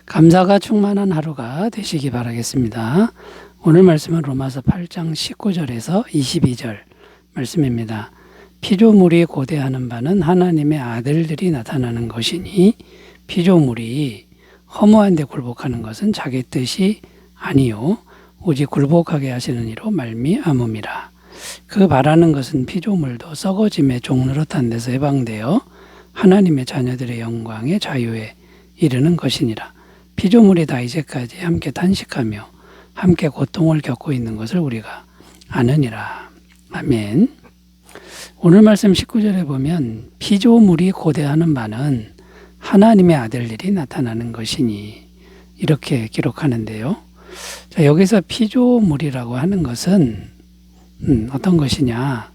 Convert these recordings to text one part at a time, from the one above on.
감사가 충만한 하루가 되시기 바라겠습니다. 오늘 말씀은 로마서 8장 19절에서 22절 말씀입니다. 피조물이 고대하는 바는 하나님의 아들들이 나타나는 것이니 피조물이 허무한 데 굴복하는 것은 자기 뜻이 아니요 오직 굴복하게 하시는 이로 말미암음이라. 그 바라는 것은 피조물도 썩어짐의 종노릇한 데서 해방되어 하나님의 자녀들의 영광의 자유에 이르는 것이니라. 피조물이 다 이제까지 함께 탄식하며 함께 고통을 겪고 있는 것을 우리가 아느니라. 아멘. 오늘 말씀 19절에 보면 피조물이 고대하는 바는 하나님의 아들들이 나타나는 것이니 이렇게 기록하는데요. 자, 여기서 피조물이라고 하는 것은 어떤 것이냐?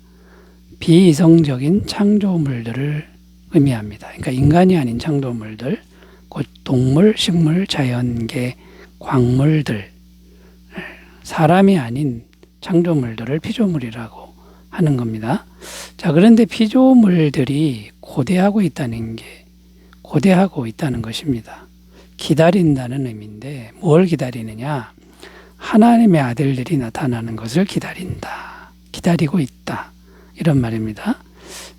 비이성적인 창조물들을 의미합니다. 그러니까 인간이 아닌 창조물들, 곧 동물, 식물, 자연계, 광물들, 사람이 아닌 창조물들을 피조물이라고 하는 겁니다. 자, 그런데 피조물들이 고대하고 있다는 것입니다. 기다린다는 의미인데 뭘 기다리느냐? 하나님의 아들들이 나타나는 것을 기다린다. 기다리고 있다. 이런 말입니다.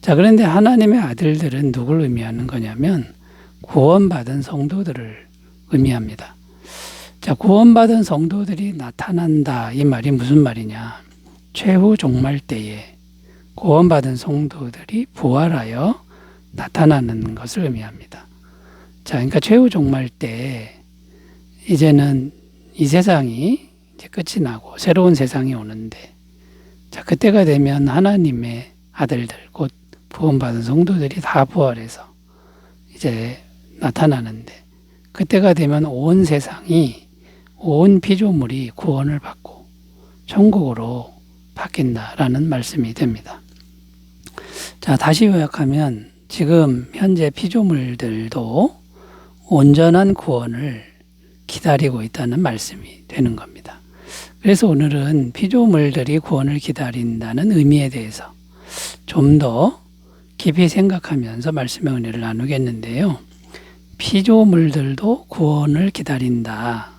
자, 그런데 하나님의 아들들은 누굴 의미하는 거냐면 구원받은 성도들을 의미합니다. 자, 구원받은 성도들이 나타난다. 이 말이 무슨 말이냐? 최후 종말 때에 구원받은 성도들이 부활하여 나타나는 것을 의미합니다. 자, 그러니까 최후 종말 때 이제는 이 세상이 이제 끝이 나고 새로운 세상이 오는데, 자, 그때가 되면 하나님의 아들들, 곧 구원받은 성도들이 다 부활해서 이제 나타나는데, 그때가 되면 온 세상이, 온 피조물이 구원을 받고 천국으로 바뀐다라는 말씀이 됩니다. 자, 다시 요약하면 지금 현재 피조물들도 온전한 구원을 기다리고 있다는 말씀이 되는 겁니다. 그래서 오늘은 피조물들이 구원을 기다린다는 의미에 대해서 좀 더 깊이 생각하면서 말씀의 은혜를 나누겠는데요. 피조물들도 구원을 기다린다.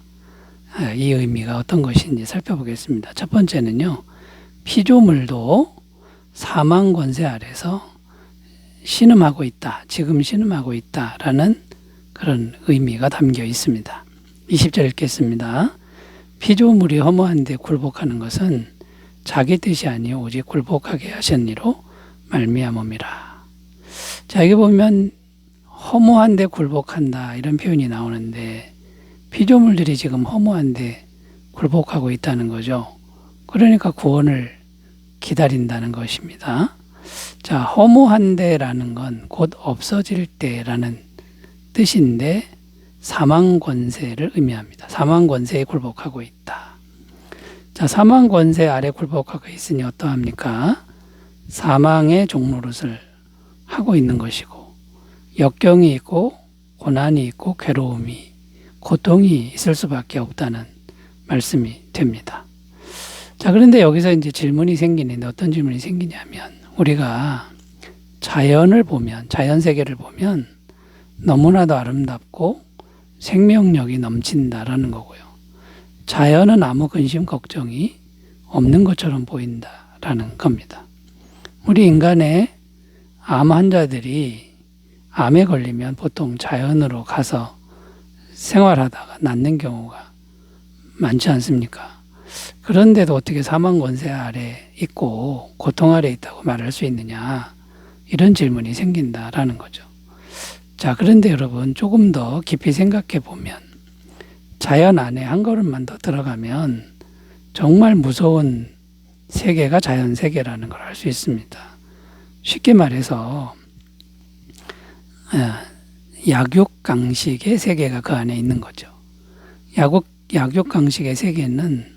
이 의미가 어떤 것인지 살펴보겠습니다. 첫 번째는요. 피조물도 사망 권세 아래서 신음하고 있다. 지금 신음하고 있다라는 그런 의미가 담겨 있습니다. 20절 읽겠습니다. 피조물이 허무한 데 굴복하는 것은 자기 뜻이 아니요 오직 굴복하게 하셨니로 말미암음이라. 자, 여기 보면 허무한 데 굴복한다 이런 표현이 나오는데 피조물들이 지금 허무한 데 굴복하고 있다는 거죠. 그러니까 구원을 기다린다는 것입니다. 자, 허무한 데라는 건 곧 없어질 때라는 뜻인데 사망 권세를 의미합니다. 사망 권세에 굴복하고 있다. 자, 사망 권세 아래 굴복하고 있으니 어떠합니까? 사망의 종노릇을 하고 있는 것이고 역경이 있고 고난이 있고 괴로움이 고통이 있을 수밖에 없다는 말씀이 됩니다. 자, 그런데 여기서 이제 질문이 생기는데 어떤 질문이 생기냐면 우리가 자연을 보면, 자연 세계를 보면 너무나도 아름답고 생명력이 넘친다라는 거고요. 자연은 아무 근심 걱정이 없는 것처럼 보인다라는 겁니다. 우리 인간의 암 환자들이 암에 걸리면 보통 자연으로 가서 생활하다가 낫는 경우가 많지 않습니까? 그런데도 어떻게 사망 권세 아래 있고 고통 아래 있다고 말할 수 있느냐, 이런 질문이 생긴다라는 거죠. 자, 그런데 여러분 조금 더 깊이 생각해 보면 자연 안에 한 걸음만 더 들어가면 정말 무서운 세계가 자연 세계라는 걸 알 수 있습니다. 쉽게 말해서 약육강식의 세계가 그 안에 있는 거죠. 약육강식의 세계는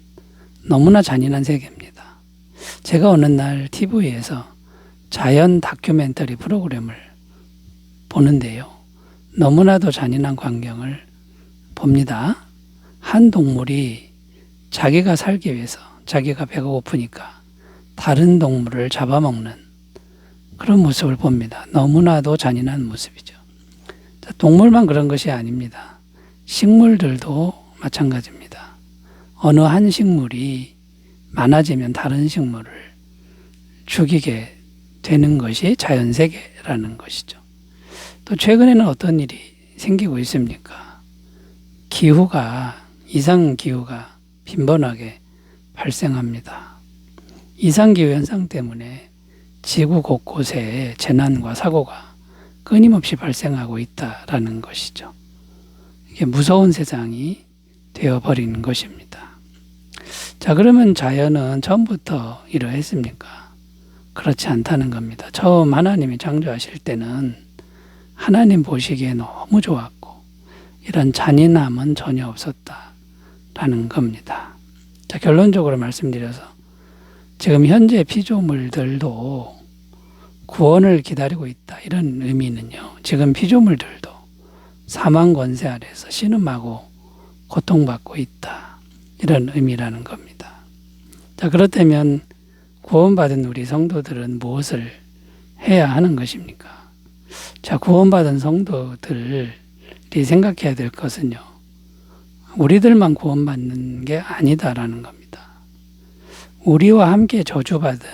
너무나 잔인한 세계입니다. 제가 어느 날 TV에서 자연 다큐멘터리 프로그램을 보는데요. 너무나도 잔인한 광경을 봅니다. 한 동물이 자기가 살기 위해서, 자기가 배가 고프니까 다른 동물을 잡아먹는 그런 모습을 봅니다. 너무나도 잔인한 모습이죠. 동물만 그런 것이 아닙니다. 식물들도 마찬가지입니다. 어느 한 식물이 많아지면 다른 식물을 죽이게 되는 것이 자연세계라는 것이죠. 또 최근에는 어떤 일이 생기고 있습니까? 이상기후가 빈번하게 발생합니다. 이상기후 현상 때문에 지구 곳곳에 재난과 사고가 끊임없이 발생하고 있다라는 것이죠. 이게 무서운 세상이 되어버리는 것입니다. 자, 그러면 자연은 처음부터 이러했습니까? 그렇지 않다는 겁니다. 처음 하나님이 창조하실 때는 하나님 보시기에 너무 좋았고 이런 잔인함은 전혀 없었다라는 겁니다. 자, 결론적으로 말씀드려서 지금 현재 피조물들도 구원을 기다리고 있다. 이런 의미는요. 지금 피조물들도 사망 권세 아래서 신음하고 고통받고 있다. 이런 의미라는 겁니다. 자, 그렇다면 구원받은 우리 성도들은 무엇을 해야 하는 것입니까? 자, 구원받은 성도들이 생각해야 될 것은요. 우리들만 구원받는 게 아니다라는 겁니다. 우리와 함께 저주받은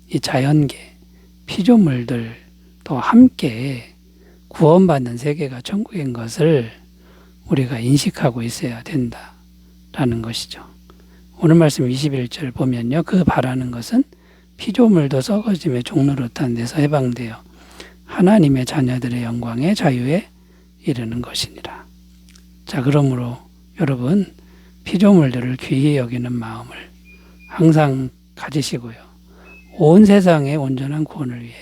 이 자연계, 피조물들도 함께 구원받는 세계가 천국인 것을 우리가 인식하고 있어야 된다라는 것이죠. 오늘 말씀 21절 보면요. 그 바라는 것은 피조물도 썩어짐의 종노릇한 데서 해방되어 하나님의 자녀들의 영광의 자유에 이르는 것이니라. 자, 그러므로 여러분 피조물들을 귀히 여기는 마음을 항상 가지시고요. 온 세상의 온전한 구원을 위해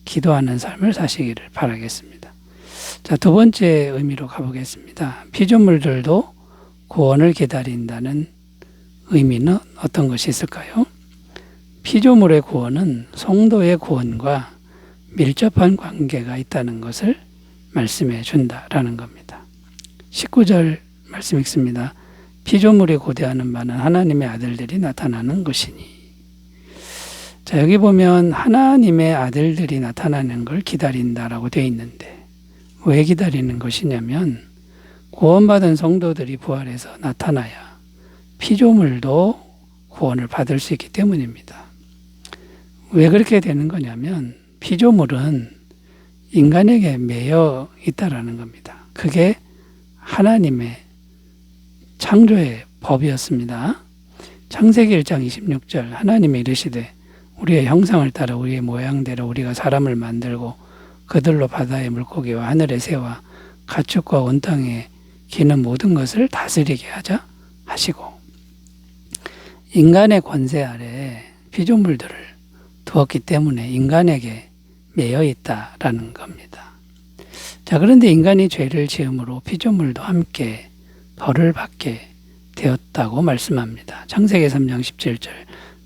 기도하는 삶을 사시기를 바라겠습니다. 자, 두 번째 의미로 가보겠습니다. 피조물들도 구원을 기다린다는 의미는 어떤 것이 있을까요? 피조물의 구원은 성도의 구원과 밀접한 관계가 있다는 것을 말씀해 준다라는 겁니다. 19절 말씀 읽습니다. 피조물이 고대하는 바는 하나님의 아들들이 나타나는 것이니. 자, 여기 보면 하나님의 아들들이 나타나는 걸 기다린다라고 되어 있는데 왜 기다리는 것이냐면 구원받은 성도들이 부활해서 나타나야 피조물도 구원을 받을 수 있기 때문입니다. 왜 그렇게 되는 거냐면 피조물은 인간에게 매여 있다라는 겁니다. 그게 하나님의 창조의 법이었습니다. 창세기 1장 26절 하나님이 이르시되 우리의 형상을 따라 우리의 모양대로 우리가 사람을 만들고 그들로 바다의 물고기와 하늘의 새와 가축과 온 땅에 기는 모든 것을 다스리게 하자 하시고 인간의 권세 아래 피조물들을 두었기 때문에 인간에게 매여 있다라는 겁니다. 자, 그런데 인간이 죄를 지음으로 피조물도 함께 벌을 받게 되었다고 말씀합니다. 창세기 3장 17절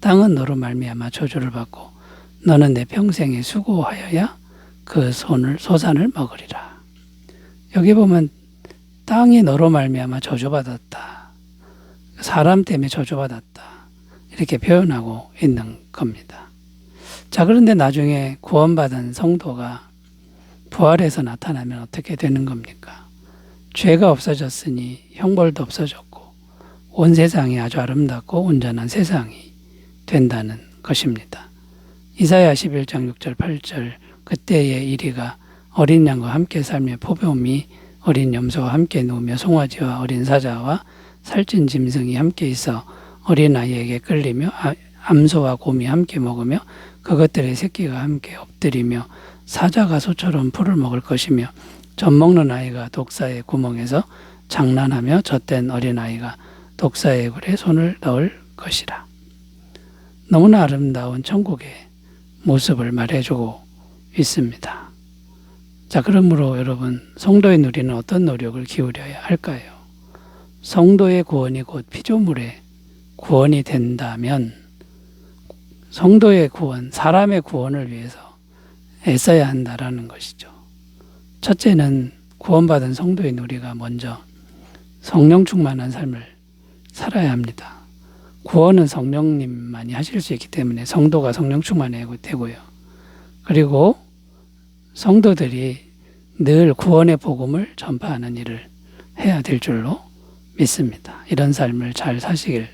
땅은 너로 말미암아 저주를 받고 너는 내 평생에 수고하여야 그 소산을 먹으리라. 여기 보면 땅이 너로 말미암아 저주받았다. 사람 때문에 저주받았다. 이렇게 표현하고 있는 겁니다. 자, 그런데 나중에 구원받은 성도가 부활해서 나타나면 어떻게 되는 겁니까? 죄가 없어졌으니 형벌도 없어졌고 온 세상이 아주 아름답고 온전한 세상이 된다는 것입니다. 이사야 11장 6절 8절 그때의 이리가 어린 양과 함께 살며 포도미 어린 염소와 함께 누우며 송아지와 어린 사자와 살찐 짐승이 함께 있어 어린아이에게 끌리며 암소와 곰이 함께 먹으며 그것들의 새끼가 함께 엎드리며 사자가 소처럼 풀을 먹을 것이며 젖먹는 아이가 독사의 구멍에서 장난하며 젖된 어린아이가 독사의 굴에 손을 넣을 것이라. 너무나 아름다운 천국의 모습을 말해주고 있습니다. 자, 그러므로 여러분 성도의 누리는 어떤 노력을 기울여야 할까요? 성도의 구원이 곧 피조물의 구원이 된다면 성도의 구원, 사람의 구원을 위해서 애써야 한다라는 것이죠. 첫째는 구원받은 성도의 누리가 먼저 성령 충만한 삶을 살아야 합니다. 구원은 성령님만이 하실 수 있기 때문에 성도가 성령 충만해야 되고요. 그리고 성도들이 늘 구원의 복음을 전파하는 일을 해야 될 줄로 믿습니다. 이런 삶을 잘 사시길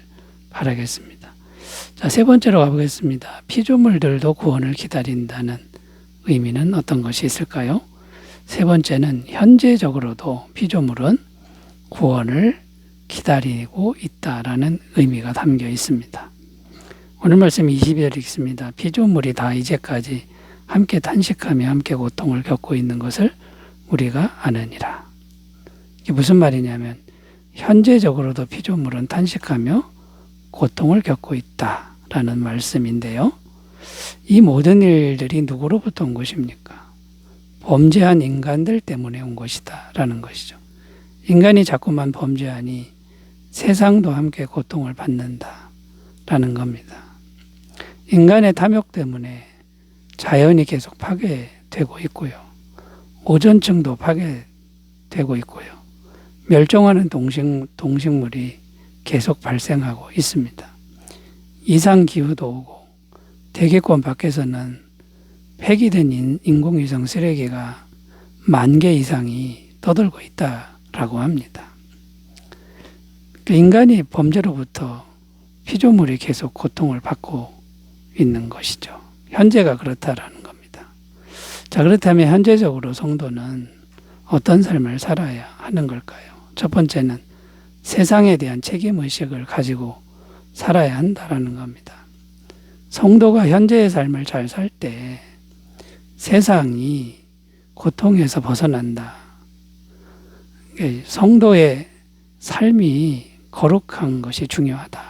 바라겠습니다. 자, 세 번째로 가보겠습니다. 피조물들도 구원을 기다린다는 의미는 어떤 것이 있을까요? 세 번째는 현재적으로도 피조물은 구원을 기다리고 있다라는 의미가 담겨 있습니다. 오늘 말씀 20절 읽습니다. 피조물이 다 이제까지 함께 탄식하며 함께 고통을 겪고 있는 것을 우리가 아느니라. 이게 무슨 말이냐면 현재적으로도 피조물은 탄식하며 고통을 겪고 있다라는 말씀인데요. 이 모든 일들이 누구로부터 온 것입니까? 범죄한 인간들 때문에 온 것이다 라는 것이죠. 인간이 자꾸만 범죄하니 세상도 함께 고통을 받는다 라는 겁니다. 인간의 탐욕 때문에 자연이 계속 파괴되고 있고요. 오존층도 파괴되고 있고요. 멸종하는 동식물이 계속 발생하고 있습니다. 이상기후도 오고 대기권 밖에서는 폐기된 인공위성 쓰레기가 10,000개 이상이 떠돌고 있다라고 합니다. 인간이 범죄로부터 피조물이 계속 고통을 받고 있는 것이죠. 현재가 그렇다라는 겁니다. 자, 그렇다면 현재적으로 성도는 어떤 삶을 살아야 하는 걸까요? 첫 번째는 세상에 대한 책임의식을 가지고 살아야 한다라는 겁니다. 성도가 현재의 삶을 잘 살 때 세상이 고통에서 벗어난다. 성도의 삶이 거룩한 것이 중요하다.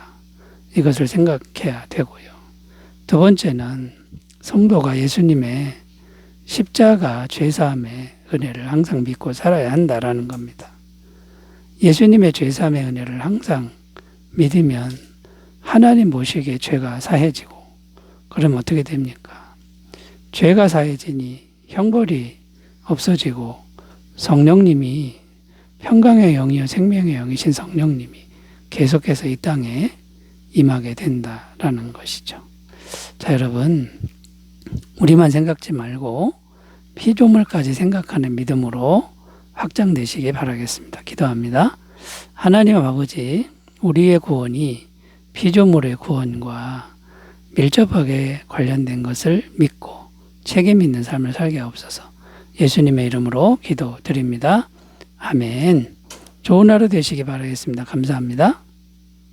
이것을 생각해야 되고요. 두 번째는 성도가 예수님의 십자가 죄사함의 은혜를 항상 믿고 살아야 한다라는 겁니다. 예수님의 죄사함의 은혜를 항상 믿으면 하나님 보시기에 죄가 사해지고, 그러면 어떻게 됩니까? 죄가 사해지니 형벌이 없어지고 성령님이 평강의 영이요 생명의 영이신 성령님이 계속해서 이 땅에 임하게 된다라는 것이죠. 자, 여러분, 우리만 생각지 말고 피조물까지 생각하는 믿음으로 확장되시기 바라겠습니다. 기도합니다. 하나님 아버지, 우리의 구원이 피조물의 구원과 밀접하게 관련된 것을 믿고 책임 있는 삶을 살게 하옵소서. 예수님의 이름으로 기도드립니다. 아멘. 좋은 하루 되시기 바라겠습니다. 감사합니다.